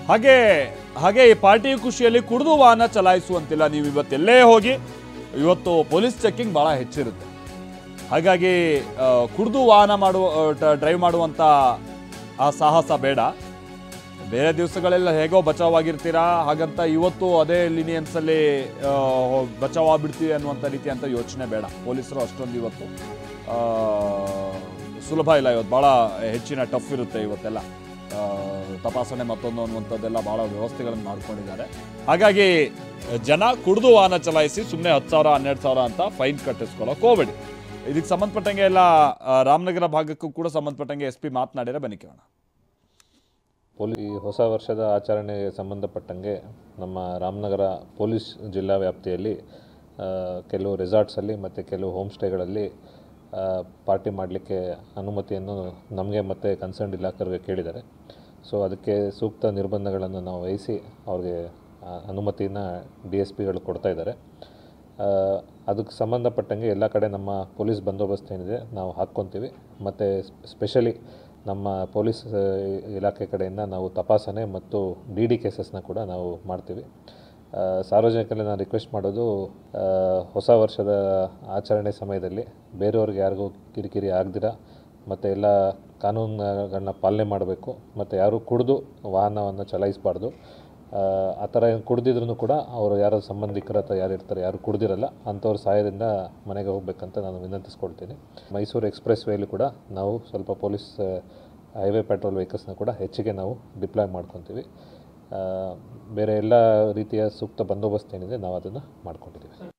ಹಾಗೆ ಹಾಗೆ ಈ ಪಾರ್ಟಿ ಖುಷಿಯಲ್ಲಿ ಕುಡಿದು ವಾಹನ ಚಲಾಯಿಸುವಂತಿಲ್ಲ. ನೀವು ಇವತ್ತೆಲ್ಲೇ ಹೋಗಿ ಇವತ್ತು ಪೊಲೀಸ್ ಚೆಕಿಂಗ್ ಭಾಳ ಹೆಚ್ಚಿರುತ್ತೆ. ಹಾಗಾಗಿ ಕುಡಿದು ವಾಹನ ಡ್ರೈವ್ ಮಾಡುವಂಥ ಆ ಸಾಹಸ ಬೇಡ. ಬೇರೆ ದಿವಸಗಳೆಲ್ಲ ಹೇಗೋ ಬಚಾವಾಗಿರ್ತೀರಾ, ಹಾಗಂತ ಇವತ್ತು ಅದೇ ಲಿನಿಯನ್ಸಲ್ಲಿ ಬಚಾವಾಗ್ಬಿಡ್ತೀವಿ ಅನ್ನುವಂಥ ರೀತಿ ಅಂತ ಯೋಚನೆ ಬೇಡ. ಪೊಲೀಸರು ಅಷ್ಟೊಂದು ಇವತ್ತು ಸುಲಭ ಇಲ್ಲ. ಇವತ್ತು ಭಾಳ ಹೆಚ್ಚಿನ ಟಫ್ ಇರುತ್ತೆ. ಇವತ್ತೆಲ್ಲ ತಪಾಸಣೆ ಮತ್ತೊಂದು ಅನ್ನುವಂಥದ್ದೆಲ್ಲ ಭಾಳ ವ್ಯವಸ್ಥೆಗಳನ್ನು ಮಾಡ್ಕೊಂಡಿದ್ದಾರೆ. ಹಾಗಾಗಿ ಜನ ಕುಡಿದು ವಾಹನ ಚಲಾಯಿಸಿ ಸುಮ್ಮನೆ 10,000 12,000 ಅಂತ ಫೈನ್ ಕಟ್ಟಿಸ್ಕೊಳ್ಳೋಕೆ ಹೋಗಬೇಡಿ. ಇದಕ್ಕೆ ಸಂಬಂಧಪಟ್ಟಂಗೆ ಎಲ್ಲ ರಾಮನಗರ ಭಾಗಕ್ಕೂ ಕೂಡ ಸಂಬಂಧಪಟ್ಟಂಗೆ SP ಮಾತನಾಡಿದರೆ ಬನ್ನಿ ಕೇಳೋಣ. ಈ ಹೊಸ ವರ್ಷದ ಆಚರಣೆಗೆ ಸಂಬಂಧಪಟ್ಟಂಗೆ ನಮ್ಮ ರಾಮನಗರ ಪೊಲೀಸ್ ಜಿಲ್ಲಾ ವ್ಯಾಪ್ತಿಯಲ್ಲಿ ಕೆಲವು ರೆಸಾರ್ಟ್ಸಲ್ಲಿ ಮತ್ತು ಕೆಲವು ಹೋಮ್ ಸ್ಟೇಗಳಲ್ಲಿ ಪಾರ್ಟಿ ಮಾಡಲಿಕ್ಕೆ ಅನುಮತಿಯನ್ನು ನಮಗೆ ಮತ್ತು ಕನ್ಸರ್ನ್ ಇಲಾಖೆಯವರಿಗೆ ಕೇಳಿದ್ದಾರೆ. ಸೊ ಅದಕ್ಕೆ ಸೂಕ್ತ ನಿರ್ಬಂಧಗಳನ್ನು ನಾವು ವಹಿಸಿ ಅವ್ರಿಗೆ ಅನುಮತಿನ DSPಗಳು ಕೊಡ್ತಾ ಇದ್ದಾರೆ. ಅದಕ್ಕೆ ಸಂಬಂಧಪಟ್ಟಂಗೆ ಎಲ್ಲ ಕಡೆ ನಮ್ಮ ಪೊಲೀಸ್ ಬಂದೋಬಸ್ತ್ ಏನಿದೆ ನಾವು ಹಾಕ್ಕೊತೀವಿ. ಮತ್ತು ಸ್ಪೆಷಲಿ ನಮ್ಮ ಪೊಲೀಸ್ ಇಲಾಖೆ ಕಡೆಯಿಂದ ನಾವು ತಪಾಸಣೆ ಮತ್ತು DD ಕೇಸಸ್ನ ಕೂಡ ನಾವು ಮಾಡ್ತೀವಿ. ಸಾರ್ವಜನಿಕರಲ್ಲಿ ನಾನು ರಿಕ್ವೆಸ್ಟ್ ಮಾಡೋದು, ಹೊಸ ವರ್ಷದ ಆಚರಣೆ ಸಮಯದಲ್ಲಿ ಬೇರೆಯವ್ರಿಗೆ ಯಾರಿಗೂ ಕಿರಿಕಿರಿ ಆಗದಿರ ಮತ್ತು ಎಲ್ಲ ಕಾನೂನುಗಳನ್ನ ಪಾಲನೆ ಮಾಡಬೇಕು. ಮತ್ತು ಯಾರೂ ಕುಡಿದು ವಾಹನವನ್ನು ಚಲಾಯಿಸಬಾರ್ದು. ಆ ಥರ ಏನು ಕುಡ್ದಿದ್ರೂ ಕೂಡ ಅವರು ಯಾರೋ ಸಂಬಂಧಿಕರ ಹತ್ರ ಯಾರು ಇರ್ತಾರೆ, ಯಾರು ಕುಡ್ದಿರಲ್ಲ ಅಂಥವ್ರ ಸಹಾಯದಿಂದ ಮನೆಗೆ ಹೋಗಬೇಕಂತ ನಾನು ವಿನಂತಿಸ್ಕೊಳ್ತೀನಿ. ಮೈಸೂರು ಎಕ್ಸ್ಪ್ರೆಸ್ ವೇಲಿ ಕೂಡ ನಾವು ಸ್ವಲ್ಪ ಪೊಲೀಸ್ ಹೈವೇ ಪೆಟ್ರೋಲ್ ವೆಹಿಕಲ್ಸ್ನ ಕೂಡ ಹೆಚ್ಚಿಗೆ ನಾವು ಡಿಪ್ಲಾಯ್ ಮಾಡ್ಕೊತೀವಿ. ಬೇರೆ ಎಲ್ಲ ರೀತಿಯ ಸೂಕ್ತ ಬಂದೋಬಸ್ತ್ ಏನಿದೆ ನಾವು ಅದನ್ನು ಮಾಡ್ಕೊಂಡಿದ್ದೀವಿ.